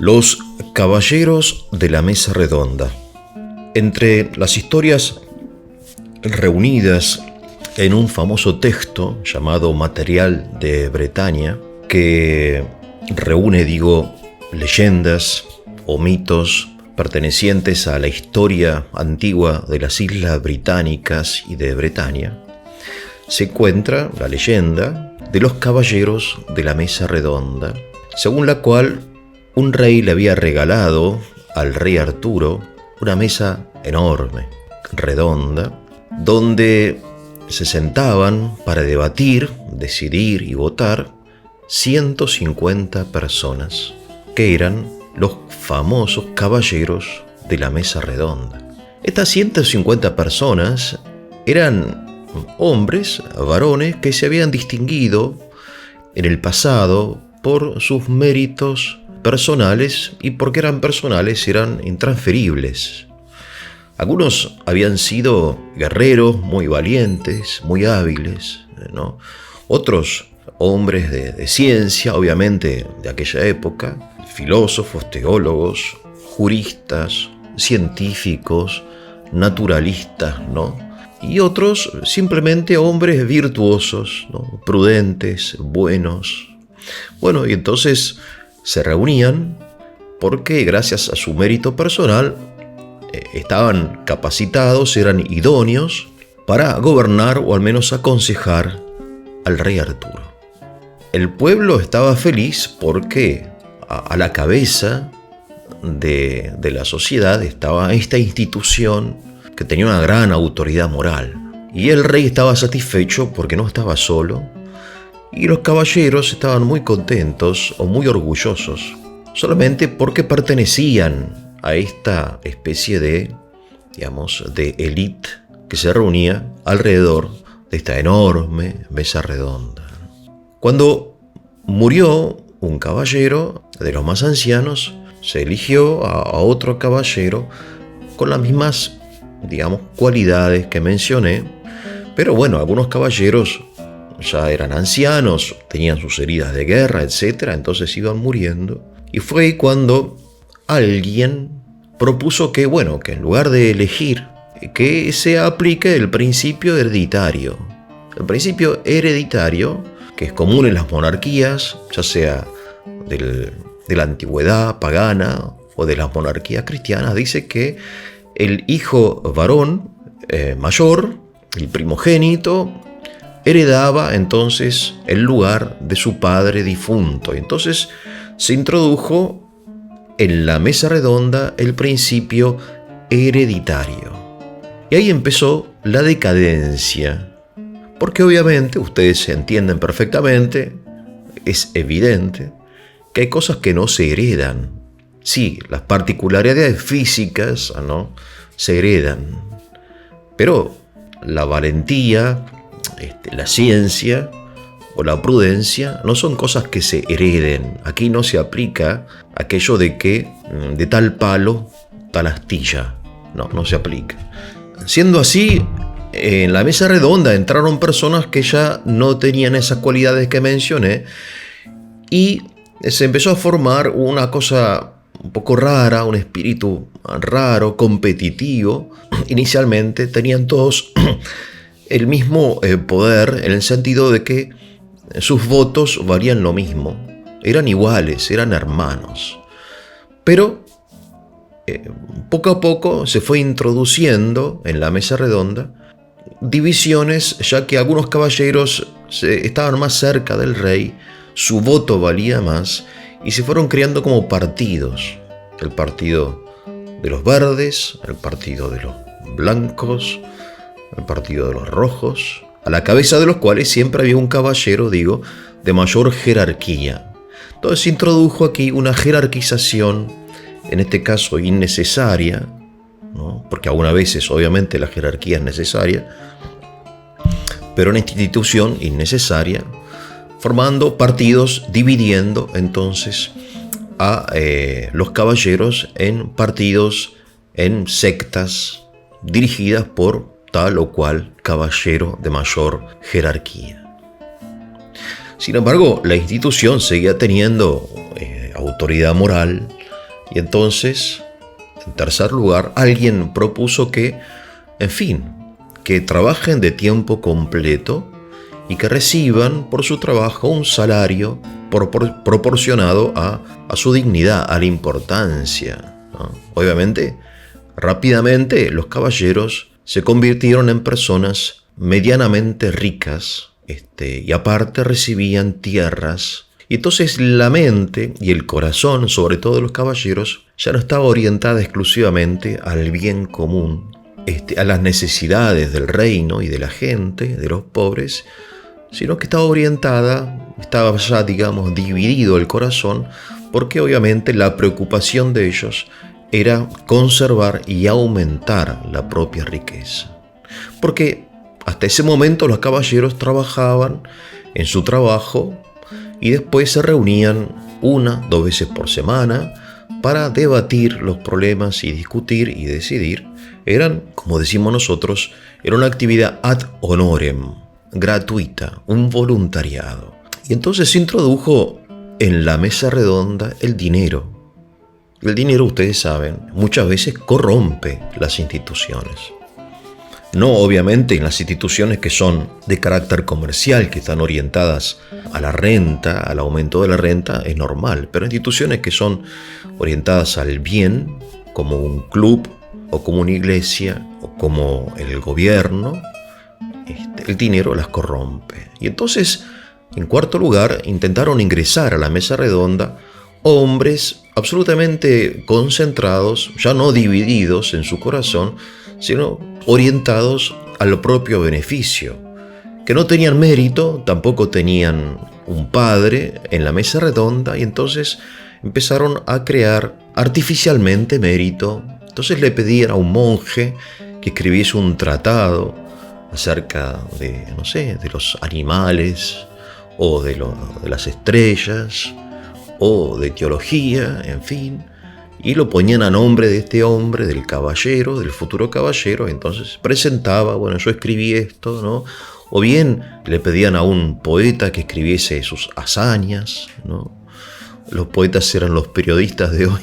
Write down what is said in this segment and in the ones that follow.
Los caballeros de la mesa redonda. Entre las historias reunidas en un famoso texto llamado Material de Bretaña, que reúne, leyendas o mitos pertenecientes a la historia antigua de las Islas Británicas y de Bretaña, se encuentra la leyenda de los caballeros de la mesa redonda, según la cual un rey le había regalado al rey Arturo una mesa enorme, redonda, donde se sentaban para debatir, decidir y votar 150 personas, que eran los famosos caballeros de la mesa redonda. Estas 150 personas eran hombres, varones, que se habían distinguido en el pasado por sus méritos personales, y porque eran personales eran intransferibles. Algunos habían sido guerreros muy valientes, muy hábiles, ¿no? Otros hombres de ciencia, obviamente de aquella época, filósofos, teólogos, juristas, científicos, naturalistas, ¿no? Y otros simplemente hombres virtuosos, ¿no? Prudentes, buenos. Bueno, y entonces se reunían porque gracias a su mérito personal estaban capacitados, eran idóneos para gobernar o al menos aconsejar al rey Arturo. El pueblo estaba feliz porque a la cabeza de la sociedad estaba esta institución que tenía una gran autoridad moral. Y el rey estaba satisfecho porque no estaba solo, y los caballeros estaban muy contentos o muy orgullosos, solamente porque pertenecían a esta especie de élite que se reunía alrededor de esta enorme mesa redonda. Cuando murió un caballero de los más ancianos, se eligió a otro caballero con las mismas, cualidades que mencioné, pero bueno, algunos caballeros ya eran ancianos, tenían sus heridas de guerra, etc., entonces iban muriendo. Y fue ahí cuando alguien propuso que en lugar de elegir, que se aplique el principio hereditario. El principio hereditario, que es común en las monarquías, ya sea de la antigüedad pagana o de las monarquías cristianas, dice que el hijo varón mayor, el primogénito, heredaba entonces el lugar de su padre difunto. Entonces se introdujo en la mesa redonda el principio hereditario. Y ahí empezó la decadencia. Porque obviamente, ustedes entienden perfectamente, es evidente, que hay cosas que no se heredan. Sí, las particularidades físicas, ¿no?, se heredan. Pero la valentía, la ciencia o la prudencia no son cosas que se hereden. Aquí no se aplica aquello de que de tal palo, tal astilla. No se aplica. Siendo así, en la mesa redonda entraron personas que ya no tenían esas cualidades que mencioné, y se empezó a formar una cosa un poco rara, un espíritu raro, competitivo. Inicialmente tenían todos el mismo poder, en el sentido de que sus votos valían lo mismo, eran iguales, eran hermanos. Pero poco a poco se fue introduciendo en la mesa redonda divisiones, ya que algunos caballeros estaban más cerca del rey, su voto valía más, y se fueron creando como partidos. El partido de los verdes, el partido de los blancos, el partido de los rojos, a la cabeza de los cuales siempre había un caballero, de mayor jerarquía. Entonces se introdujo aquí una jerarquización, en este caso innecesaria, ¿no?, porque algunas veces obviamente la jerarquía es necesaria, pero una institución innecesaria, formando partidos, dividiendo entonces a los caballeros en partidos, en sectas dirigidas por tal o cual caballero de mayor jerarquía. Sin embargo, la institución seguía teniendo autoridad moral, Y entonces, en tercer lugar, alguien propuso que, en fin, que trabajen de tiempo completo y que reciban por su trabajo un salario proporcionado a su dignidad, a la importancia, ¿no? Obviamente, rápidamente los caballeros se convirtieron en personas medianamente ricas, y aparte recibían tierras. Y entonces la mente y el corazón, sobre todo de los caballeros, ya no estaba orientada exclusivamente al bien común, a las necesidades del reino y de la gente, de los pobres, sino que estaba ya, digamos, dividido el corazón, porque obviamente la preocupación de ellos era conservar y aumentar la propia riqueza. Porque hasta ese momento los caballeros trabajaban en su trabajo y después se reunían 1-2 veces por semana para debatir los problemas y discutir y decidir. Eran, como decimos nosotros, era una actividad ad honorem, gratuita, un voluntariado. Y entonces se introdujo en la mesa redonda el dinero. El dinero, ustedes saben, muchas veces corrompe las instituciones. No, obviamente, en las instituciones que son de carácter comercial, que están orientadas a la renta, al aumento de la renta, es normal. Pero instituciones que son orientadas al bien, como un club, o como una iglesia, o como el gobierno, el dinero las corrompe. Y entonces, en cuarto lugar, intentaron ingresar a la mesa redonda hombres absolutamente concentrados, ya no divididos en su corazón, sino orientados al propio beneficio, que no tenían mérito, tampoco tenían un padre en la mesa redonda, y entonces empezaron a crear artificialmente mérito. Entonces le pedían a un monje que escribiese un tratado acerca de, no sé, de los animales, o de las estrellas, o de teología, en fin, y lo ponían a nombre de este hombre, del caballero, del futuro caballero. Entonces presentaba, bueno, yo escribí esto, ¿no? O bien le pedían a un poeta que escribiese sus hazañas, ¿no? Los poetas eran los periodistas de hoy,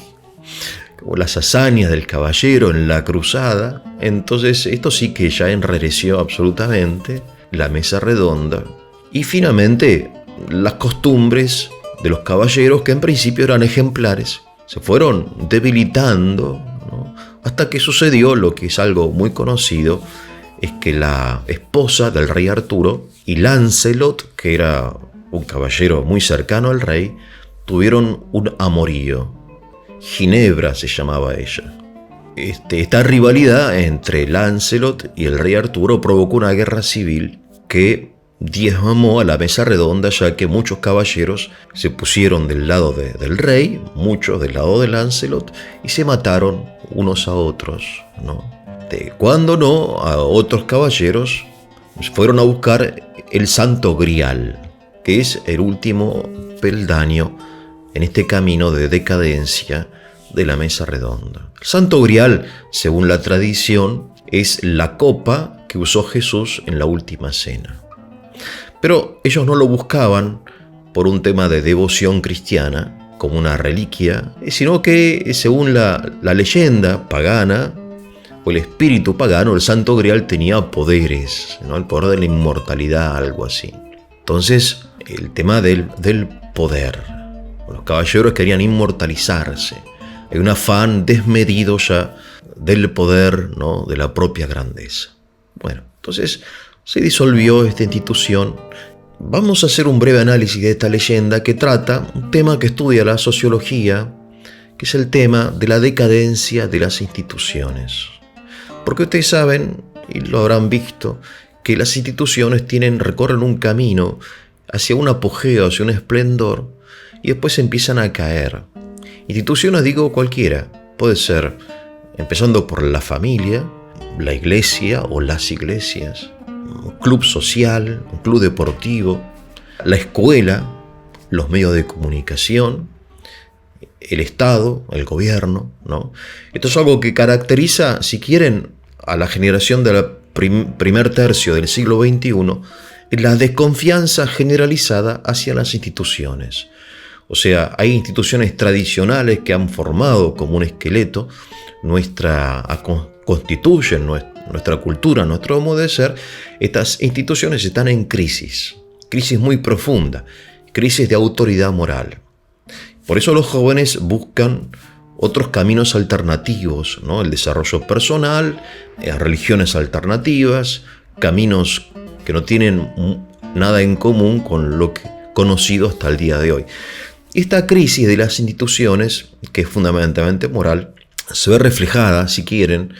o las hazañas del caballero en la cruzada. Entonces esto sí que ya enrareció absolutamente la mesa redonda. Y finalmente las costumbres de los caballeros, que en principio eran ejemplares, se fueron debilitando, ¿no? Hasta que sucedió lo que es algo muy conocido, es que la esposa del rey Arturo y Lancelot, que era un caballero muy cercano al rey, tuvieron un amorío. Ginebra se llamaba ella. Esta rivalidad entre Lancelot y el rey Arturo provocó una guerra civil que diezmó a la mesa redonda, ya que muchos caballeros se pusieron del lado del rey, muchos del lado de Lancelot, y se mataron unos a otros, ¿no? Cuando no, a otros caballeros fueron a buscar el Santo Grial, que es el último peldaño en este camino de decadencia de la mesa redonda. El Santo Grial, según la tradición, es la copa que usó Jesús en la última cena. Pero ellos no lo buscaban por un tema de devoción cristiana, como una reliquia, sino que, según la leyenda pagana, o el espíritu pagano, el Santo Grial tenía poderes, ¿no? El poder de la inmortalidad, algo así. Entonces, el tema del poder. Los caballeros querían inmortalizarse. Hay un afán desmedido ya del poder, ¿no? De la propia grandeza. Bueno, entonces se disolvió esta institución. Vamos a hacer un breve análisis de esta leyenda que trata un tema que estudia la sociología, que es el tema de la decadencia de las instituciones. Porque ustedes saben, y lo habrán visto, que las instituciones recorren un camino hacia un apogeo, hacia un esplendor, y después empiezan a caer. Instituciones, digo, cualquiera. Puede ser, empezando por la familia, la iglesia o las iglesias, un club social, un club deportivo, la escuela, los medios de comunicación, el Estado, el gobierno, ¿no? Esto es algo que caracteriza, si quieren, a la generación del primer tercio del siglo XXI, la desconfianza generalizada hacia las instituciones. O sea, hay instituciones tradicionales que han formado como un esqueleto constituyen nuestra cultura, nuestro modo de ser. Estas instituciones están en crisis muy profunda, crisis de autoridad moral. Por eso los jóvenes buscan otros caminos alternativos, ¿no? El desarrollo personal, religiones alternativas, caminos que no tienen nada en común con lo conocido hasta el día de hoy. Esta crisis de las instituciones, que es fundamentalmente moral, se ve reflejada, si quieren,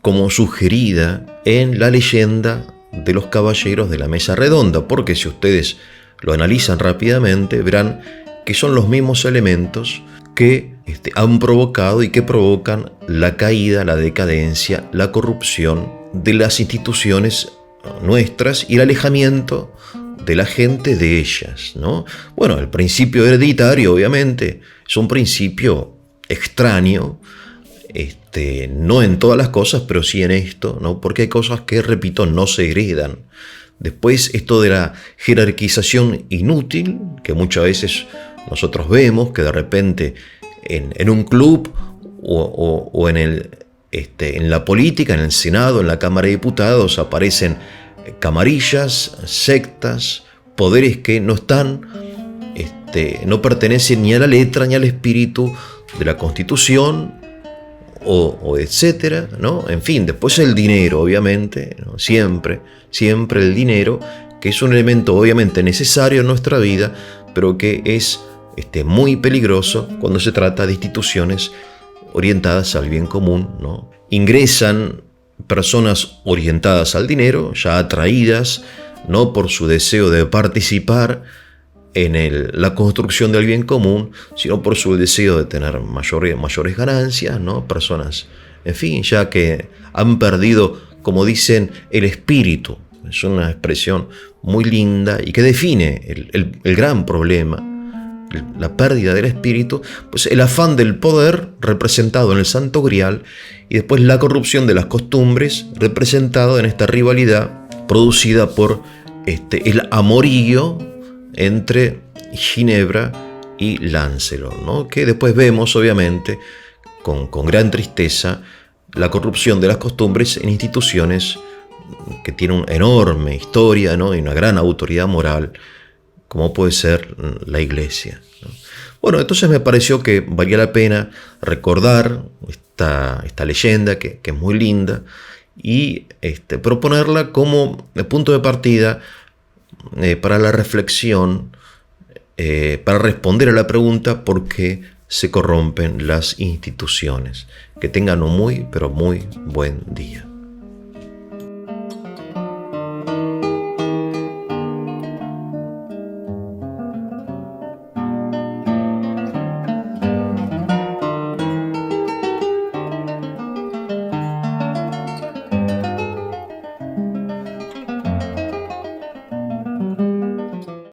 como sugerida en la leyenda de los caballeros de la mesa redonda, porque si ustedes lo analizan rápidamente, verán que son los mismos elementos que han provocado y que provocan la caída, la decadencia, la corrupción de las instituciones nuestras y el alejamiento de la gente de ellas, ¿no? Bueno, el principio hereditario, obviamente, es un principio extraño, no en todas las cosas, pero sí en esto, ¿no? Porque hay cosas que, repito, no se heredan. Después, esto de la jerarquización inútil, que muchas veces nosotros vemos, que de repente en un club o en la política, en el Senado, en la Cámara de Diputados, aparecen camarillas, sectas, poderes que no están, no pertenecen ni a la letra ni al espíritu de la Constitución, o etcétera, ¿no? En fin, después el dinero, obviamente, ¿no? Siempre el dinero, que es un elemento obviamente necesario en nuestra vida, pero que es muy peligroso cuando se trata de instituciones orientadas al bien común, ¿no? Ingresan personas orientadas al dinero, ya atraídas, no por su deseo de participar en la construcción del bien común, sino por su deseo de tener mayores ganancias, ¿no? Personas, en fin, ya que han perdido, como dicen, el espíritu. Es una expresión muy linda y que define el gran problema, la pérdida del espíritu, pues el afán del poder representado en el Santo Grial y después la corrupción de las costumbres representado en esta rivalidad producida por el amorío entre Ginebra y Lancelot, ¿no? Que después vemos, obviamente, con gran tristeza, la corrupción de las costumbres en instituciones que tienen una enorme historia, ¿no? Y una gran autoridad moral, como puede ser la Iglesia, ¿no? Bueno, entonces me pareció que valía la pena recordar esta leyenda que es muy linda y proponerla como punto de partida para la reflexión, para responder a la pregunta ¿por qué se corrompen las instituciones? Que tengan un muy, pero muy buen día.